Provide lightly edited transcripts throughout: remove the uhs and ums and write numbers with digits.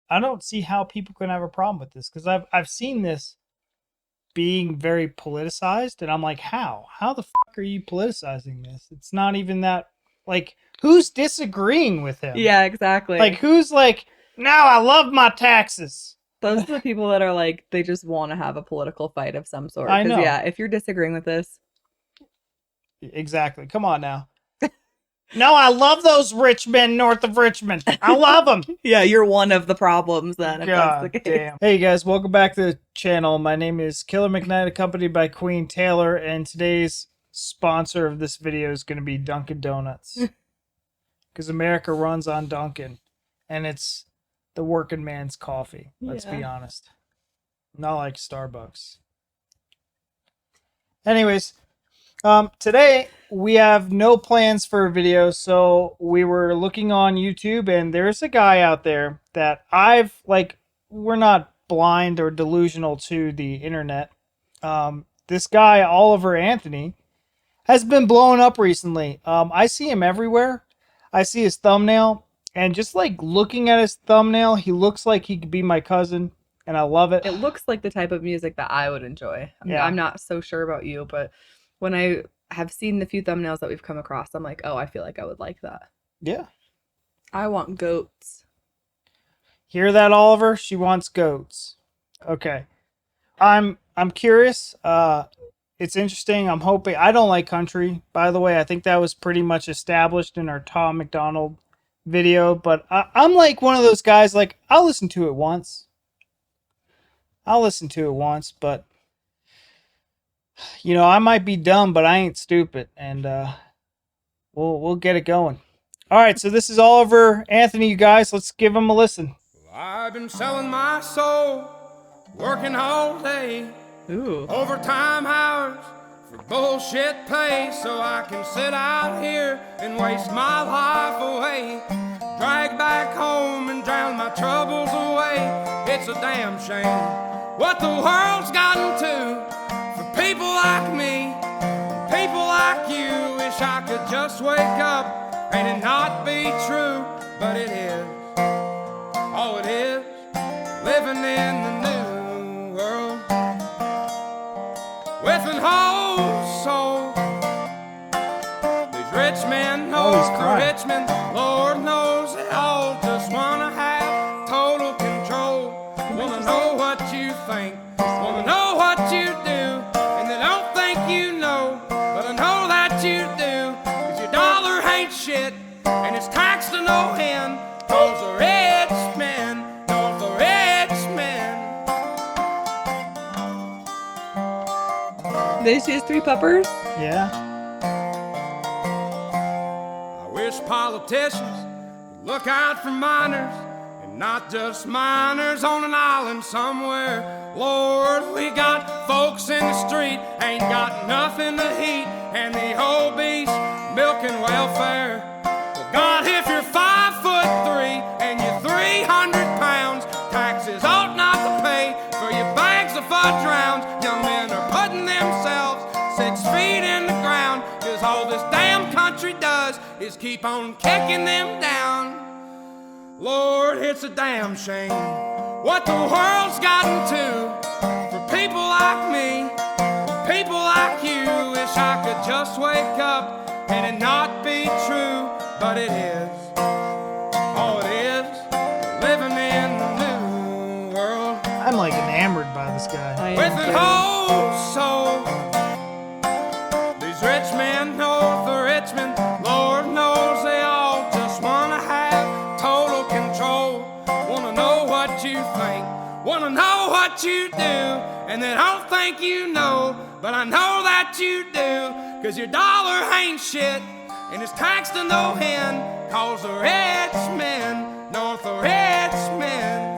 I don't see how people can have a problem with this because I've seen this being very politicized, and I'm like, how? How the fuck are you politicizing this? It's not even that. Like, who's disagreeing with him? Yeah, exactly. Like, who's like, no, I love my taxes. Those are the people that are like, they just want to have a political fight of some sort. I Because, know. yeah, if you're disagreeing with this, Exactly. Come on now. No, I love those rich men north of Richmond. I love them. yeah, you're one of the problems then, if that's the God case. damn. Hey guys, welcome back to the channel. My name is Killer McKnight, accompanied by Queen Taylor, and today's sponsor of this video is going to be Dunkin' Donuts. Because America runs on Dunkin', and it's the working man's coffee. Let's be honest. Not like Starbucks. Anyways, today we have no plans for a video, so we were looking on YouTube, and there's a guy out there that we're not blind or delusional to the internet. This guy, Oliver Anthony, has been blowing up recently. I see him everywhere. I see his thumbnail, and just like looking at his thumbnail, he looks like he could be my cousin, and I love it. It looks like the type of music that I would enjoy. Yeah. I'm not so sure about you, but when I have seen the few thumbnails that we've come across, I'm like, oh, I feel like I would like that. Yeah. I want goats. Hear that, Oliver? She wants goats. Okay. I'm curious. It's interesting. I'm hoping. I don't like country, by the way. I think that was pretty much established in our Tom McDonald video, but I'm like one of those guys, like, I'll listen to it once. But you know, I might be dumb, but I ain't stupid, and we'll get it going. All right, so this is Oliver Anthony, you guys. Let's give him a listen. I've been selling my soul, working all day, overtime hours for bullshit pay, so I can sit out here and waste my life away, drag back home and drown my troubles away. It's a damn shame what the world's gotten to for people like me, people like you. Wish I could just wake up and it not be true, but it is. Oh, it is living in the new world with an whole soul. These rich men know the rich men, Lord knows they all just wanna have total control. Wanna know what you think, wanna know what you do, and they don't think you know, but I know that you do. 'Cause your dollar ain't shit, and it's taxed to no end. 'Cause the rich men know the rich men. Did you see his three puppers? Yeah. I wish politicians would look out for minors, and not just minors on an island somewhere. Lord, we got folks in the street, ain't got nothing to eat, and the obese milking welfare. Well, God, if you're 5'3" and you're 300 pounds, taxes ought not to pay for your bags of fudge rounds. Young men are putting themselves 6 feet in the ground, 'cause all this damn country does is keep on kicking them down. Lord, it's a damn shame what the world's gotten to for people like me, people like you. Wish I could just wake up and it not be true, but it is. Oh, it is living in the new world. I'm like enamored by this guy. With an whole soul. These rich men know the rich men, Lord knows they all just wanna have total control. Wanna know what you think, wanna know what you do, and they don't think you know, but I know that you do. 'Cause your dollar ain't shit, and it's taxed to no end. 'Cause the rich men know the rich men.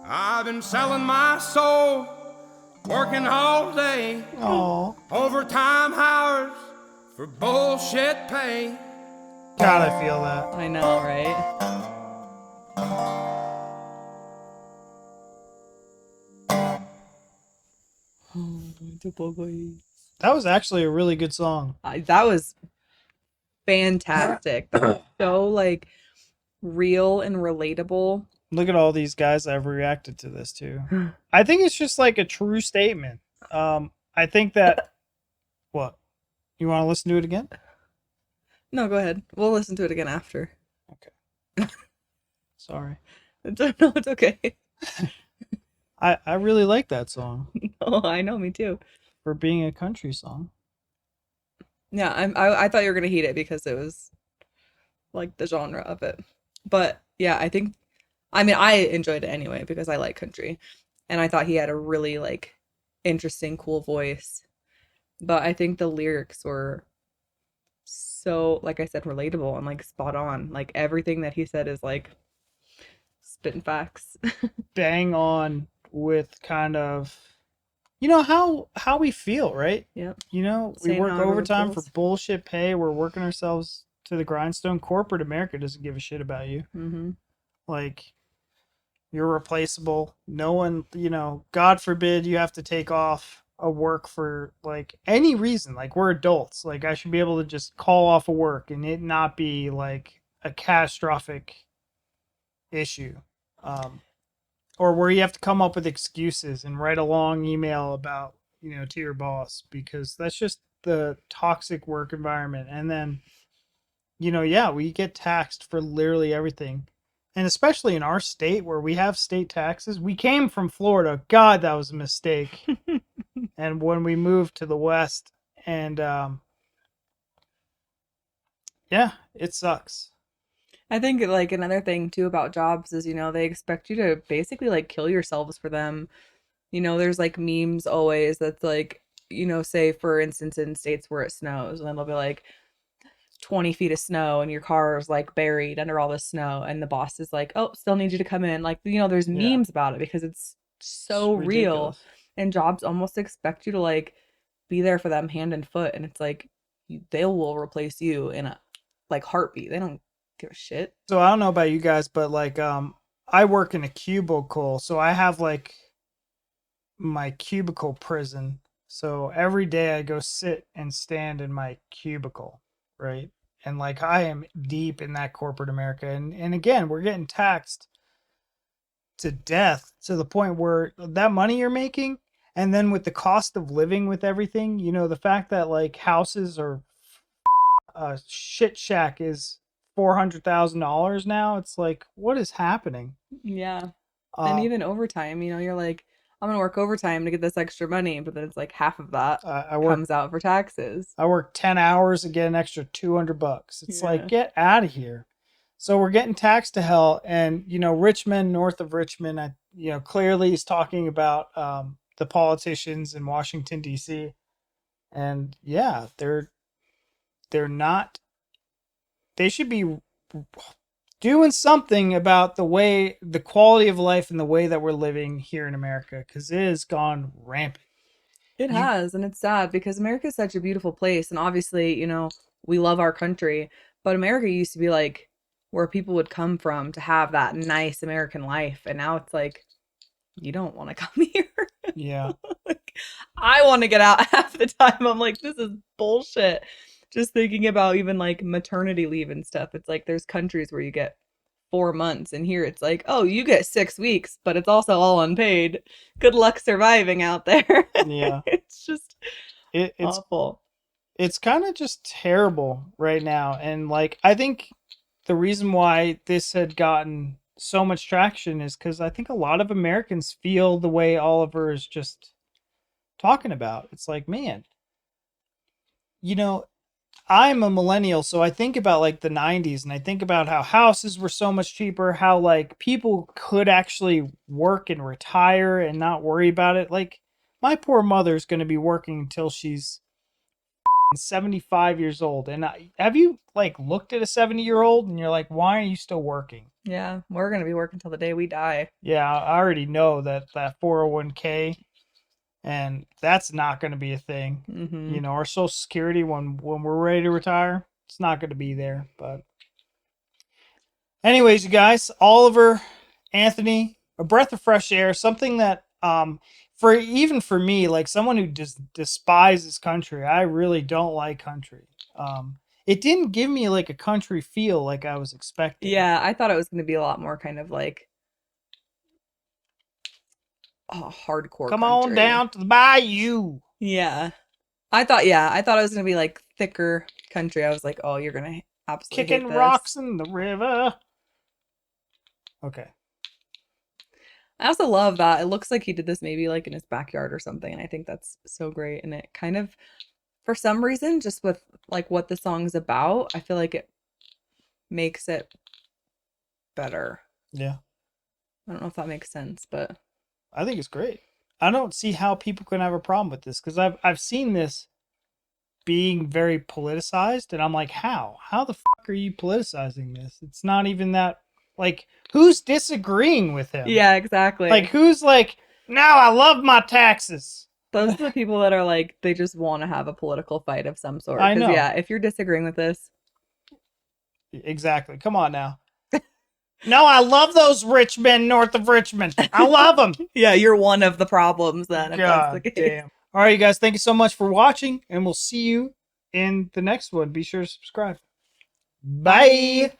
I've been selling my soul, working all day, overtime hours for bullshit pay. God, I feel that. I know, right? That was actually a really good song. That was fantastic. That was so like real and relatable. Look at all these guys that have reacted to this too. I think it's just like a true statement. I think that what? You want to listen to it again? No, go ahead. We'll listen to it again after. Okay. Sorry. No, it's okay. I really like that song Oh, I know, me too. for being a country song. Yeah, I thought you were gonna hate it because it was like the genre of it. But yeah, I mean I enjoyed it anyway because I like country. And I thought he had a really like interesting, cool voice. But I think the lyrics were so, like I said, relatable and like spot on. Like everything that he said is like spitting facts. Bang on with kind of how we feel, right? Yep. We Saying work how everyone overtime for feels. bullshit pay. We're working ourselves to the grindstone. Corporate America doesn't give a shit about you. Mm-hmm. Like, you're replaceable. No one, God forbid you have to take off a work for like any reason. Like, we're adults. Like, I should be able to just call off of work and it not be like a catastrophic issue. Or where you have to come up with excuses and write a long email about, to your boss, because that's just the toxic work environment. And then, yeah, we get taxed for literally everything. And especially in our state where we have state taxes. We came from Florida. God, that was a mistake. And when we moved to the West, and yeah, it sucks. I think like another thing too about jobs is, they expect you to basically like kill yourselves for them. There's like memes always that's like, say for instance in states where it snows and then they'll be like 20 feet of snow and your car is like buried under all the snow and the boss is like, oh, still need you to come in. Like, there's Yeah. memes about it because it's so It's real. ridiculous. And jobs almost expect you to like be there for them hand and foot. And it's like, they will replace you in a like heartbeat. They don't give a shit. So I don't know about you guys, but like I work in a cubicle, so I have like my cubicle prison. So every day I go sit and stand in my cubicle, right? And like I am deep in that corporate America. And again, we're getting taxed to death to the point where that money you're making, and then with the cost of living with everything, the fact that like houses are a shit shack is $400,000 now. It's like, what is happening? Yeah. And Um, even overtime, you're like, I'm gonna work overtime to get this extra money, but then it's like half of that I work comes out for taxes. I work 10 hours and get an extra $200. It's like, Yeah. get out of here. So we're getting taxed to hell. And, Richmond, north of Richmond, clearly is talking about the politicians in Washington, D.C. And yeah, they're not, they should be doing something about the quality of life and the way that we're living here in America, because it has gone rampant. It You, has, and it's sad because America is such a beautiful place, and obviously, we love our country, but America used to be like where people would come from to have that nice American life, and now it's like you don't want to come here. yeah. Like, I want to get out half the time. I'm like, this is bullshit. Just thinking about even like maternity leave and stuff. It's like there's countries where you get 4 months, and here it's like, oh, you get 6 weeks, but it's also all unpaid. Good luck surviving out there. Yeah. It's just It's awful. it's kind of just terrible right now. And like, I think the reason why this had gotten so much traction is because I think a lot of Americans feel the way Oliver is just talking about. It's like, man, you know, I'm a millennial, so I think about like the 90s and I think about how houses were so much cheaper, how like people could actually work and retire and not worry about it. Like, my poor mother's going to be working until she's 75 years old. And have you like looked at a 70-year-old and you're like, why are you still working? Yeah, we're gonna be working till the day we die. Yeah, I already know that 401k, and that's not going to be a thing. Mm-hmm. Our Social Security, when we're ready to retire, it's not going to be there. But anyways, you guys, Oliver, Anthony, a breath of fresh air, something that for even for me, like someone who just despises country, I really don't like country. It didn't give me like a country feel like I was expecting. Yeah, I thought it was going to be a lot more kind of like hardcore Come on country. down to the bayou. Yeah. I thought it was going to be like thicker country. I was like, "Oh, you're going to absolutely Kicking hate this." rocks in the river. Okay. I also love that it looks like he did this maybe like in his backyard or something, and I think that's so great. And it kind of, for some reason, just with like what the song's about, I feel like it makes it better. Yeah. I don't know if that makes sense, but I think it's great. I don't see how people can have a problem with this because I've seen this being very politicized, and I'm like, how? How the fuck are you politicizing this? It's not even that. Like, who's disagreeing with him? yeah, exactly. Like, who's like, no, I love my taxes. Those are the people that are like, they just want to have a political fight of some sort. I know. Yeah, if you're disagreeing with this, Exactly. Come on now. No, I love those rich men north of Richmond. I love them. yeah, you're one of the problems then. If that's God the case. damn. All right, you guys. Thank you so much for watching, and we'll see you in the next one. Be sure to subscribe. Bye.